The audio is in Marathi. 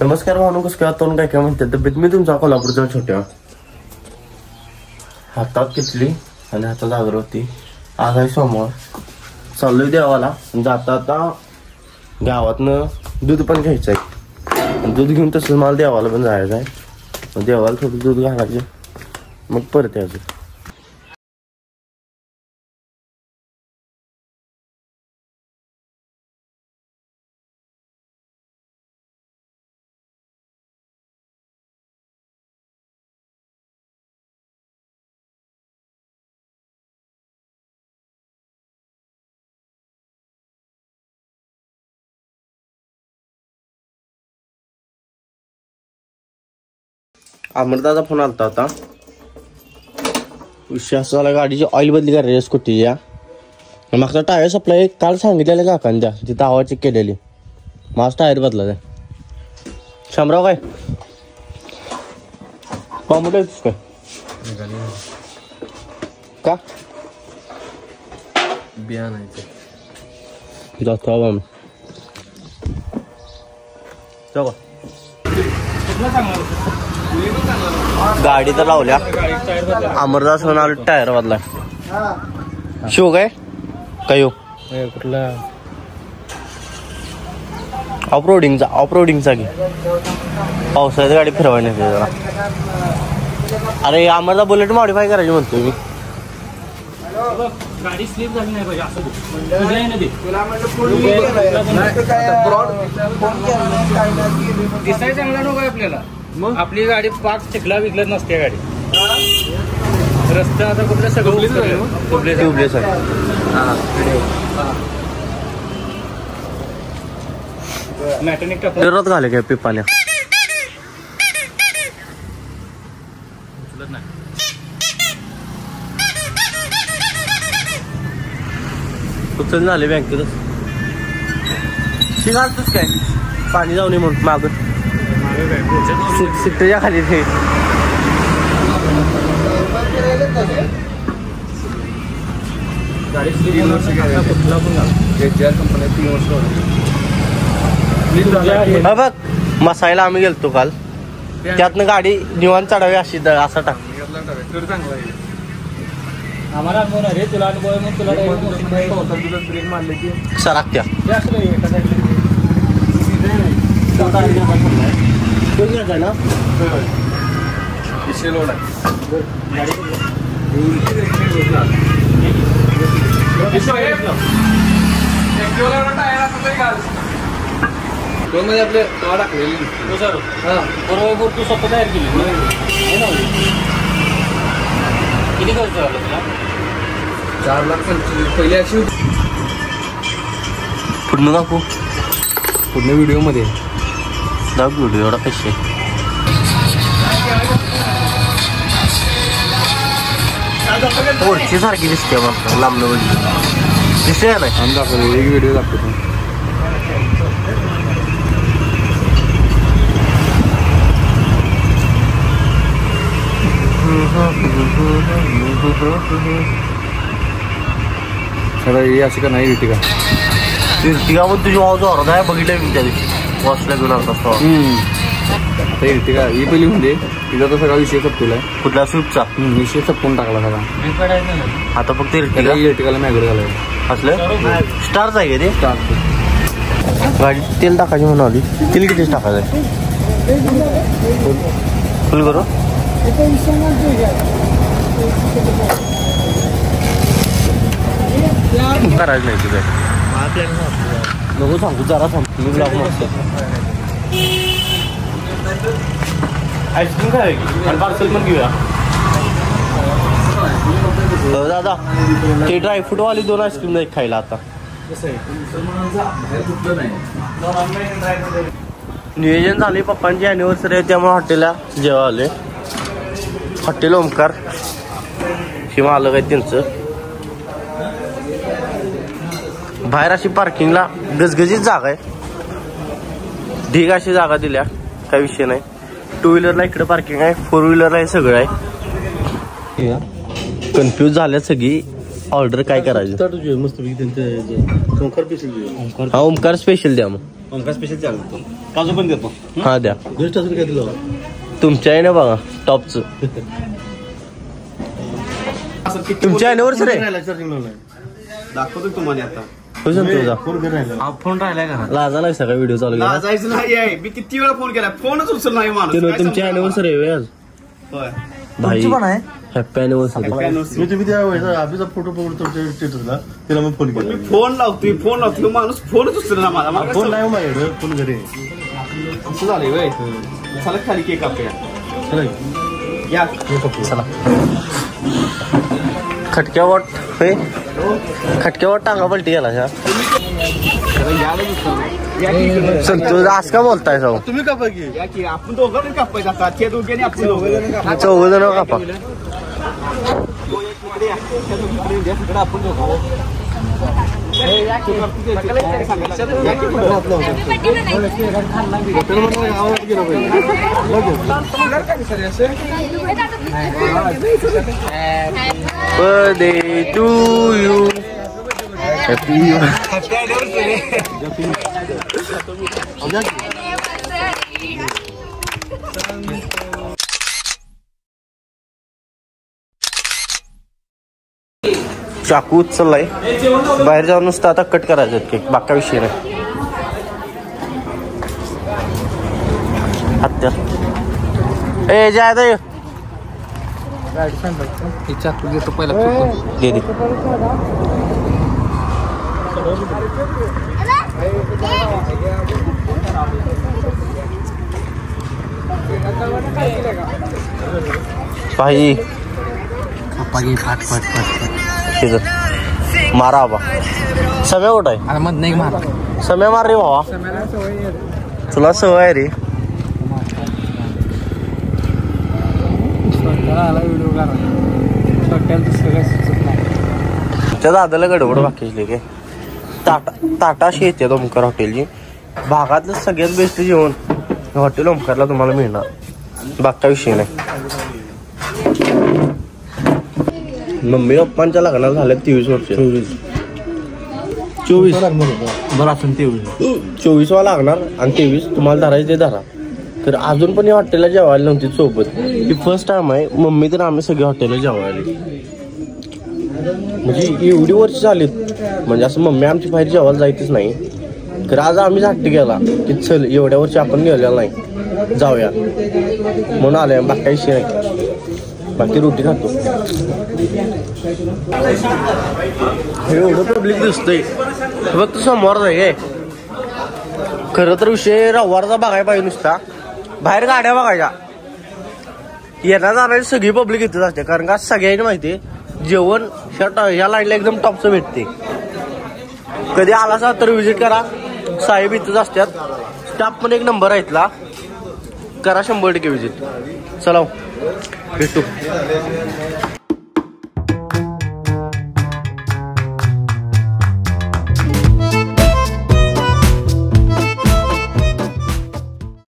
नमस्कार भावनो, कसं काय तोंड काय म्हणतात तब्येत? मी तुमचा कोल्हापूरचा छोट्या. हातात किटली आणि हातात अगरबत्ती. आज आहे सोमवार. चाललोय देवाला. जाता आता गावातनं दूध पण घ्यायचं आहे. दूध घेऊन तसं मला देवाला पण जायचं आहे. मग देवाला थोडं दूध घालायचं, मग परत यायचं. अमरदाचा फोन आलता आता. विषय असा झाला, गाडीची ऑइल बदली करायची स्कूटीच्या. मागचा टायर सप्लाय काल सांगितलेलं काकांनी द्या, तिथं हवा चेक केलेली. माझा टायर बदलायचा. शामराव काय कॉम्प्युटर येतोस काय? का बिया नाही जातो आम्ही. जाऊ का? गाडी तर लावल्या. अमरदास म्हणाल टायर बदलाय. शो काय काय कुठला ऑफरोडिंगचा की पावसाळ्यात गाडी फिरवायला जरा. अरे अमरदा बुलेट मॉडिफाय करायची म्हणतोय मी. गाडी स्लिप झाली नाही पाहिजे दिसायला चांगला नको आपल्याला. मग आपली गाडी पाक चिखला विकलत नसते. गाडी रस्ता आता कुठलं सगळं ट्यूबलेस आहे. मॅटॅनिक टाकत घाले काय पिपाल्या उचल झाले बँकेतच. घालतोच काय पाणी जाऊ नये म्हणून माग सिट्टच्या खाली ते. बघ मसायला आम्ही गेलतो काल, त्यातनं गाडी निवांत चढावी अशी असा टाक. आम्हाला अनुभव नाही रे, तुला अनुभव मग तुला ब्रेक मारले की सरकत्या. ना आपले टाकलेली बरोबर तू स्वतः तयार केली. किती खर्च झाला तुला? 4,25,000 पहिली अशी पूर्ण दाखवू. पूर्ण व्हिडिओ मध्ये दाखवू व्हिडिओ एवढा पैसे. वरची सारखी दिसते मग लांबनं म्हणजे दिसते नाही. आम्ही दाखवतो एक व्हिडिओ दाखवतो. अशी का नाही इर्टिगा पण तुझी वाज होत आहे. बघितलं मी त्या दिवशी वॉशला घेऊन आला असतो. आता इर्टिगा ही पहिली म्हणजे तिचा तर सगळा विषय सपतोय. कुठला स्विफ्टचा विषय सपवून टाकला सगळा. आता फक्त इर्टिगाला मॅगड घालायला असलं स्टारच आहे का ते? स्टार गाडी तेल टाकायची म्हणून आली. तेल कितीच टाकायचं आहे? फुल करू करायचं नाही तुझं. नको सांगू जरा सांग. मी ब्लॉग मस्त आईस्क्रीम काय आणि पार्सल पण घेऊया. दादा ते ड्रायफ्रूटवाली 2 आईस्क्रीम नाही खायला आता. नियोजन झाले. पप्पांची अॅनिव्हर्सरी आहे त्यामुळे हॉटेलला जेव्हा आले. हॉटेल ओमकार हे मालक आहे त्यांचं. बाहेर अशी पार्किंगला गजगजीत जागा आहे. ढीग अशी जागा दिल्या, काय विषय नाही. 2 व्हीलरला इकडे पार्किंग आहे, 4 व्हीलरला हे सगळं आहे. कन्फ्यूज झाल्या सगळी. ऑर्डर काय करायचं? ओमकार स्पेशल द्या मग. ओमकार स्पेशल चहा देतो, काजू पण देतो. हा द्या. गेस्ट अजून काय दिलं तुमच्या आहे ना बघा टॉपचं. तुमच्या अॅनिव्हर्सरी आहे दाखवतो तुम्हाला आता. फोन राहिलाय का? लाजा नाही सगळा व्हिडिओ चालू केला. जायचं नाही आहे, मी किती वेळा फोन केला, फोनच उचल नाही माणूस. तुमची अॅनिव्हर्सरी आहे आज होय. भाई पण आहे. Happy anniversary. मी तुम्ही त्या अभिचा फोटो बघून तुमच्या स्टेटसला तिला मग फोन केला. फोन लावतोय माणूस, फोनच उचल ना माझा. फोन नाही माझ्याकडे, फोन घरी असं झालंय वय. चला खाली केक कापूया. या चला. खटक्यावाट होय, खटक्यावाट टांगा पलटी गेला ह्या. संतोष आज का बोलताय जाऊ? तुम्ही कापा की. या की आपण दोघं कापायचं आता. ते दोघे आपण दोघं चौघ जण कापा. आपण दोघं birthday to you. Happy चाकू उचललाय, बाहेर जाऊन नुसतं आता कट करायचं केक, बाका विषय नाही. हत्या ए जाय दे चाकू घेतो पहिला. दे दे. भाई ठीक आहे, मारा आबा. समय कुठं आहे? मध नाही मार. समय मार रे भावा, तुला सवय आहे रे. त्या दादाला गडबड बाकीची काय ताटा अशी येते ओमकार हॉटेलची. भागातलं सगळ्यात बेस्ट जेवण हॉटेल ओमकारला तुम्हाला मिळणार, बाका विषय नाही. मम्मी पप्पांच्या लग्नाला झाल्या 23 वर्ष. 24 बरं असून 24 लागणार आणि 23 तुम्हाला धरायचं ते धरा. तर अजून पण या हॉटेलला जेवायला नव्हती सोबत. ही फर्स्ट टाइम आहे. मम्मी तर आम्ही सगळे हॉटेलला जेवायला, म्हणजे एवढी वर्ष झालीत, म्हणजे असं मम्मी आमची बाहेर जेवायला जायचीच नाही. तर आज आम्हीच हट्ट केला की चल एवढ्या वर्षी आपण गेलेला नाही, जाऊया म्हणून आलोय. बाकी काही विषय नाही, बाकी रोटी खातो. एवढं पब्लिक दिसतंय फक्त समोर आहे काय. खरं तर विषय रविवारचा बघायला पाहिजे नुसता. बाहेर गाड्या बघायच्या, येणार जाणारी सगळी पब्लिक इथेच असते. कारण का सगळ्यांनी माहिती जेवण ह्या लाईनला एकदम टॉपचं भेटते. कधी आला तर विजिट करा, साहेब इथंच असतात. स्टाफ पण एक नंबर आहे इथला, करा 100% विजिट. चला भेटू.